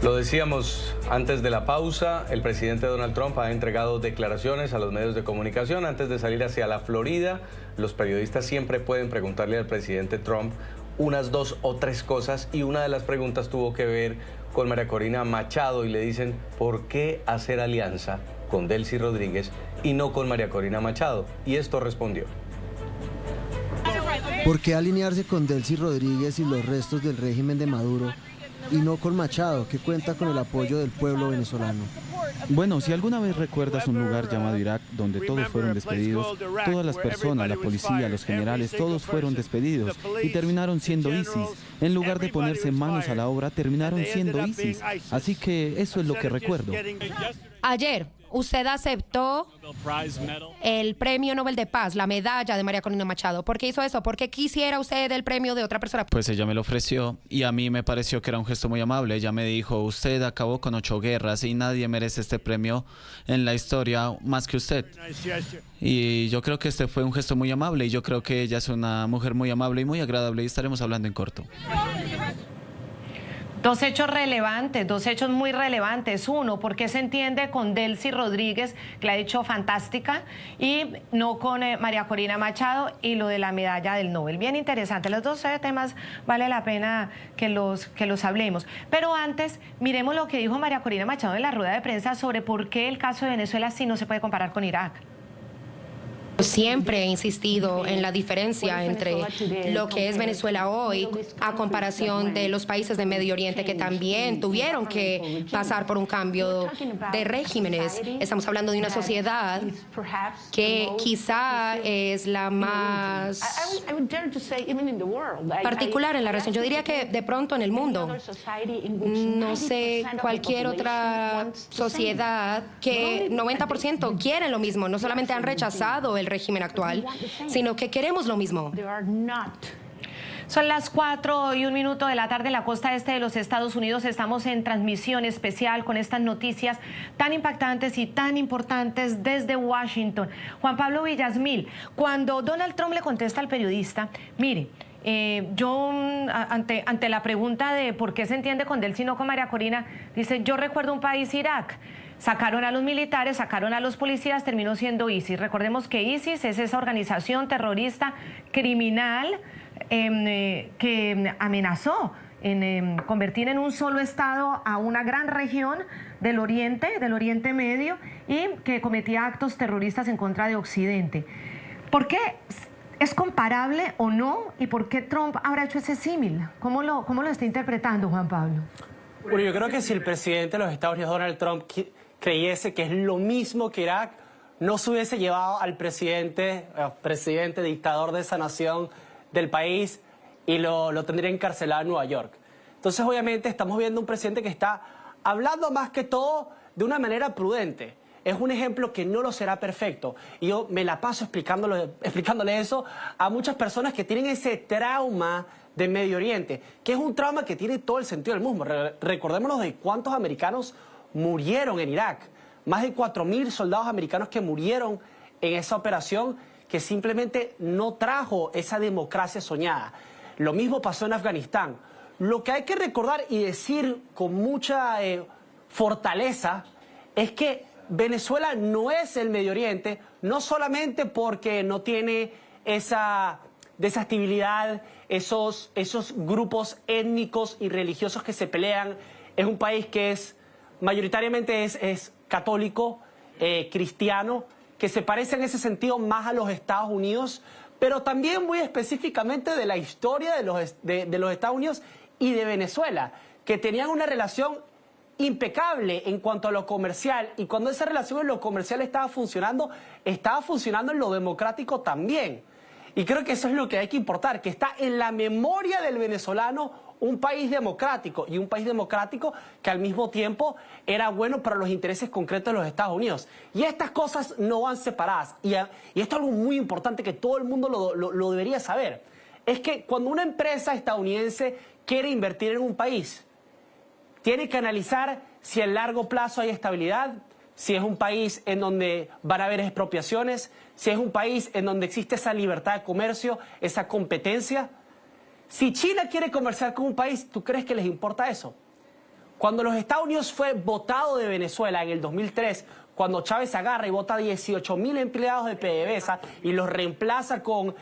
Lo decíamos antes de la pausa, el presidente Donald Trump ha entregado declaraciones a los medios de comunicación antes de salir hacia la Florida. Los periodistas siempre pueden preguntarle al presidente Trump unas 2 o 3 cosas y una de las preguntas tuvo que ver con María Corina Machado y le dicen ¿por qué hacer alianza con Delcy Rodríguez y no con María Corina Machado? Y esto respondió. ¿Por qué alinearse con Delcy Rodríguez y los restos del régimen de Maduro y no con Machado, que cuenta con el apoyo del pueblo venezolano? Bueno, si alguna vez recuerdas un lugar llamado Irak donde todos fueron despedidos, todas las personas, la policía, los generales, todos fueron despedidos y terminaron siendo ISIS. En lugar de ponerse manos a la obra, terminaron siendo ISIS. Así que eso es lo que recuerdo. Ayer, usted aceptó el Premio Nobel de Paz, la medalla de María Corina Machado. ¿Por qué hizo eso? ¿Por qué quisiera usted el premio de otra persona? Pues ella me lo ofreció y a mí me pareció que era un gesto muy amable. Ella me dijo, usted acabó con 8 guerras y nadie merece este premio en la historia más que usted. Y yo creo que este fue un gesto muy amable y yo creo que ella es una mujer muy amable y muy agradable y estaremos hablando en corto. Dos hechos relevantes, dos hechos muy relevantes. Uno, ¿por qué se entiende con Delcy Rodríguez, que la ha hecho fantástica, y no con María Corina Machado? Y lo de la medalla del Nobel. Bien interesante. Los dos temas vale la pena que los hablemos. Pero antes, miremos lo que dijo María Corina Machado en la rueda de prensa sobre por qué el caso de Venezuela sí no se puede comparar con Irak. Siempre he insistido en la diferencia entre lo que es Venezuela hoy a comparación de los países de Medio Oriente que también tuvieron que pasar por un cambio de regímenes. Estamos hablando de una sociedad que quizá es la más particular en la región. Yo diría que de pronto en el mundo, no sé, cualquier otra sociedad que 90% quieren lo mismo, no solamente han rechazado el régimen actual, sino que queremos lo mismo. Son las 4:01 de la tarde en la costa este de los Estados Unidos. Estamos en transmisión especial con estas noticias tan impactantes y tan importantes desde Washington. Juan Pablo Villasmil, cuando Donald Trump le contesta al periodista, mire, yo ante la pregunta de por qué se entiende con Delcy y no con María Corina, dice, yo recuerdo un país, Irak. Sacaron a los militares, sacaron a los policías, terminó siendo ISIS. Recordemos que ISIS es esa organización terrorista criminal que amenazó en convertir en un solo estado a una gran región del Oriente Medio, y que cometía actos terroristas en contra de Occidente. ¿Por qué es comparable o no? ¿Y por qué Trump habrá hecho ese símil? ¿Cómo lo está interpretando, Juan Pablo? Bueno, yo creo que si el presidente de los Estados Unidos, Donald Trump, creyese que es lo mismo que Irak, no se hubiese llevado al presidente dictador de esa nación del país y lo tendría encarcelado en Nueva York. Entonces, obviamente, estamos viendo un presidente que está hablando más que todo de una manera prudente. Es un ejemplo que no lo será perfecto. Y yo me la paso explicándole eso a muchas personas que tienen ese trauma de Medio Oriente, que es un trauma que tiene todo el sentido del mundo. Recordémonos de cuántos americanos murieron en Irak. Más de 4.000 soldados americanos que murieron en esa operación que simplemente no trajo esa democracia soñada. Lo mismo pasó en Afganistán. Lo que hay que recordar y decir con mucha fortaleza es que Venezuela no es el Medio Oriente, no solamente porque no tiene esa desestabilidad, esos grupos étnicos y religiosos que se pelean. Es un país que mayoritariamente es católico, cristiano, que se parece en ese sentido más a los Estados Unidos, pero también muy específicamente de la historia de los Estados Unidos y de Venezuela, que tenían una relación impecable en cuanto a lo comercial, y cuando esa relación en lo comercial estaba funcionando en lo democrático también. Y creo que eso es lo que hay que importar, que está en la memoria del venezolano un país democrático, y un país democrático que al mismo tiempo era bueno para los intereses concretos de los Estados Unidos. Y estas cosas no van separadas. Y esto es algo muy importante que todo el mundo lo debería saber. Es que cuando una empresa estadounidense quiere invertir en un país, tiene que analizar si a largo plazo hay estabilidad, si es un país en donde van a haber expropiaciones, si es un país en donde existe esa libertad de comercio, esa competencia. Si China quiere comerciar con un país, ¿tú crees que les importa eso? Cuando los Estados Unidos fue votado de Venezuela en el 2003, cuando Chávez agarra y vota 18.000 empleados de PDVSA y los reemplaza con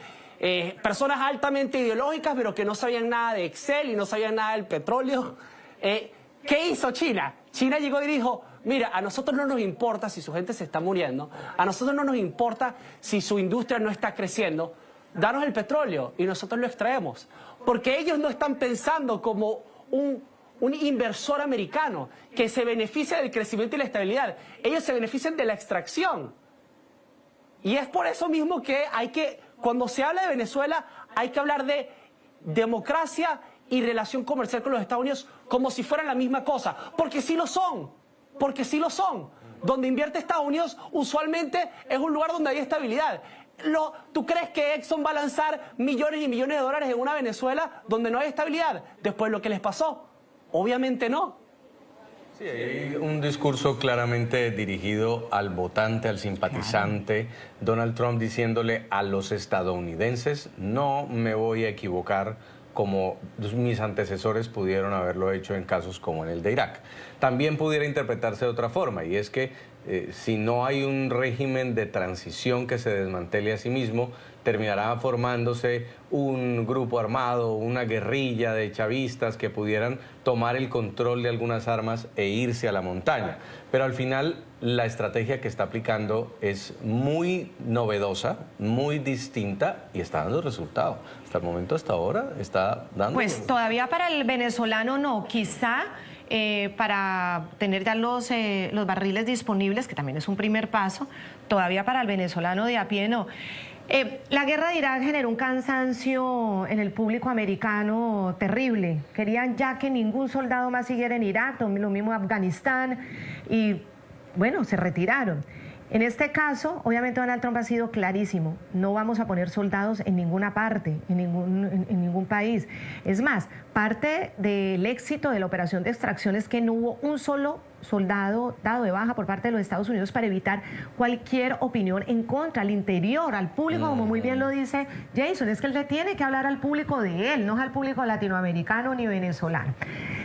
personas altamente ideológicas, pero que no sabían nada de Excel y no sabían nada del petróleo, ¿qué hizo China? China llegó y dijo, mira, a nosotros no nos importa si su gente se está muriendo, a nosotros no nos importa si su industria no está creciendo, danos el petróleo y nosotros lo extraemos. Porque ellos no están pensando como un inversor americano que se beneficia del crecimiento y la estabilidad. Ellos se benefician de la extracción. Y es por eso mismo que cuando se habla de Venezuela, hay que hablar de democracia y relación comercial con los Estados Unidos como si fueran la misma cosa. Porque sí lo son. Porque sí lo son. Donde invierte Estados Unidos usualmente es un lugar donde hay estabilidad. ¿Tú crees que Exxon va a lanzar millones y millones de dólares en una Venezuela donde no hay estabilidad después de lo que les pasó? Obviamente no. Sí, hay un discurso claramente dirigido al votante, al simpatizante. Donald Trump diciéndole a los estadounidenses, no me voy a equivocar como mis antecesores pudieron haberlo hecho en casos como en el de Irak. También pudiera interpretarse de otra forma, y es que si no hay un régimen de transición que se desmantele a sí mismo, terminará formándose un grupo armado, una guerrilla de chavistas que pudieran tomar el control de algunas armas e irse a la montaña. Pero al final la estrategia que está aplicando es muy novedosa, muy distinta y está dando resultado. Hasta el momento, hasta ahora, está dando... Pues todavía para el venezolano no, quizá... para tener ya los barriles disponibles, que también es un primer paso, todavía para el venezolano de a pie no. La guerra de Irak generó un cansancio en el público americano terrible. Querían ya que ningún soldado más siguiera en Irak, lo mismo Afganistán, y bueno, se retiraron. En este caso, obviamente Donald Trump ha sido clarísimo, no vamos a poner soldados en ninguna parte, en ningún país. Es más, parte del éxito de la operación de extracción es que no hubo un solo soldado dado de baja por parte de los Estados Unidos para evitar cualquier opinión en contra, al interior, al público, como muy bien lo dice Jason, es que él le tiene que hablar al público de él, no es al público latinoamericano ni venezolano.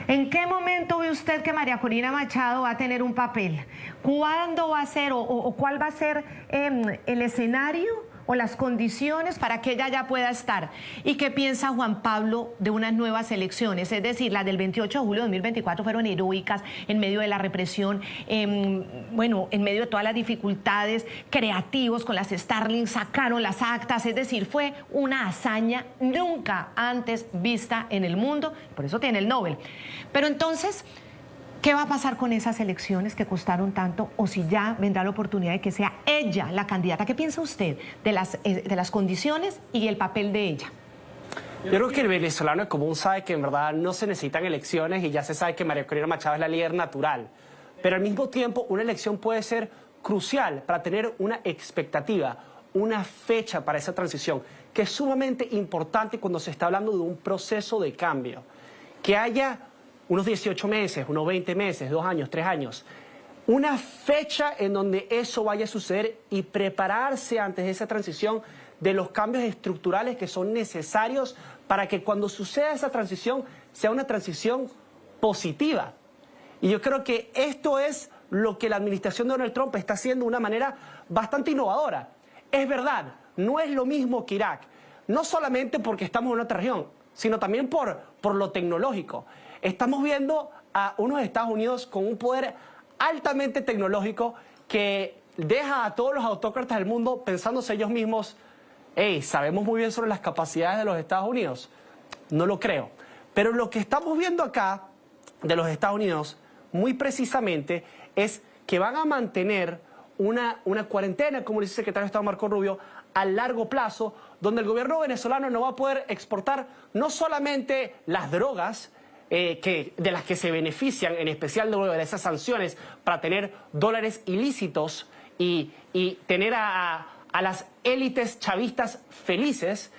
¿En qué momento ve usted que María Corina Machado va a tener un papel? ¿Cuándo va a ser o cuál va a ser el escenario o las condiciones para que ella ya pueda estar? ¿Y qué piensa Juan Pablo de unas nuevas elecciones? Es decir, las del 28 de julio de 2024 fueron heroicas en medio de la represión, bueno, en medio de todas las dificultades, creativos con las Starlink, sacaron las actas, es decir, fue una hazaña nunca antes vista en el mundo, por eso tiene el Nobel. Pero entonces, ¿qué va a pasar con esas elecciones que costaron tanto? O si ya vendrá la oportunidad de que sea ella la candidata. ¿Qué piensa usted de las condiciones y el papel de ella? Yo creo que el venezolano común sabe que en verdad no se necesitan elecciones y ya se sabe que María Corina Machado es la líder natural. Pero al mismo tiempo, una elección puede ser crucial para tener una expectativa, una fecha para esa transición, que es sumamente importante cuando se está hablando de un proceso de cambio. Que haya unos 18 meses, unos 20 meses, 2 años, 3 años. Una fecha en donde eso vaya a suceder y prepararse antes de esa transición de los cambios estructurales que son necesarios para que cuando suceda esa transición sea una transición positiva. Y yo creo que esto es lo que la administración de Donald Trump está haciendo de una manera bastante innovadora. Es verdad, no es lo mismo que Irak, no solamente porque estamos en otra región, sino también por lo tecnológico. Estamos viendo a unos Estados Unidos con un poder altamente tecnológico que deja a todos los autócratas del mundo pensándose ellos mismos, hey, ¿sabemos muy bien sobre las capacidades de los Estados Unidos? No lo creo. Pero lo que estamos viendo acá de los Estados Unidos, muy precisamente, es que van a mantener una cuarentena, como dice el secretario de Estado Marco Rubio, a largo plazo, donde el gobierno venezolano no va a poder exportar no solamente las drogas, de las que se benefician, en especial de esas sanciones, para tener dólares ilícitos y tener a las élites chavistas felices,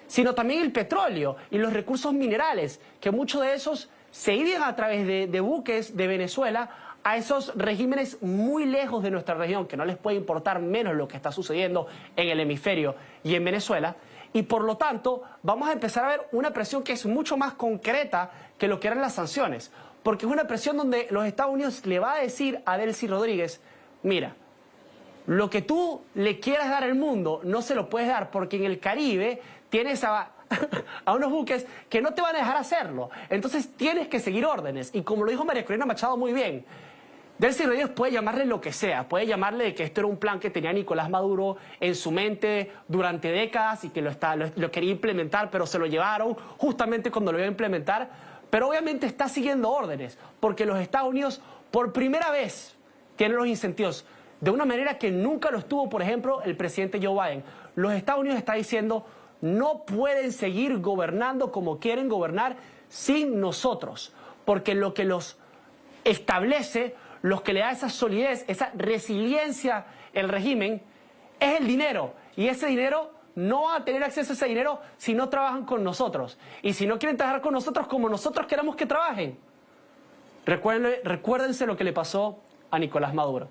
sino también el petróleo y los recursos minerales, que muchos de esos se irían a través de buques de Venezuela a esos regímenes muy lejos de nuestra región, que no les puede importar menos lo que está sucediendo en el hemisferio y en Venezuela. Y por lo tanto, vamos a empezar a ver una presión que es mucho más concreta que lo que eran las sanciones. porque es una presión donde los Estados Unidos le va a decir a Delcy Rodríguez, mira, lo que tú le quieras dar al mundo no se lo puedes dar porque en el Caribe tienes a unos buques que no te van a dejar hacerlo. Entonces tienes que seguir órdenes. Y como lo dijo María Corina Machado muy bien, Delcy Rodríguez puede llamarle lo que sea, puede llamarle de que esto era un plan que tenía Nicolás Maduro en su mente durante décadas y que lo quería implementar, pero se lo llevaron justamente cuando lo iba a implementar. Pero obviamente está siguiendo órdenes, porque los Estados Unidos por primera vez tienen los incentivos de una manera que nunca lo estuvo, por ejemplo, el presidente Joe Biden. Los Estados Unidos está diciendo, no pueden seguir gobernando como quieren gobernar sin nosotros, porque lo que los establece, lo que le da esa solidez, esa resiliencia el régimen, es el dinero. Y ese dinero no van a tener acceso a ese dinero si no trabajan con nosotros. Y si no quieren trabajar con nosotros como nosotros queremos que trabajen. Recuérdense lo que le pasó a Nicolás Maduro.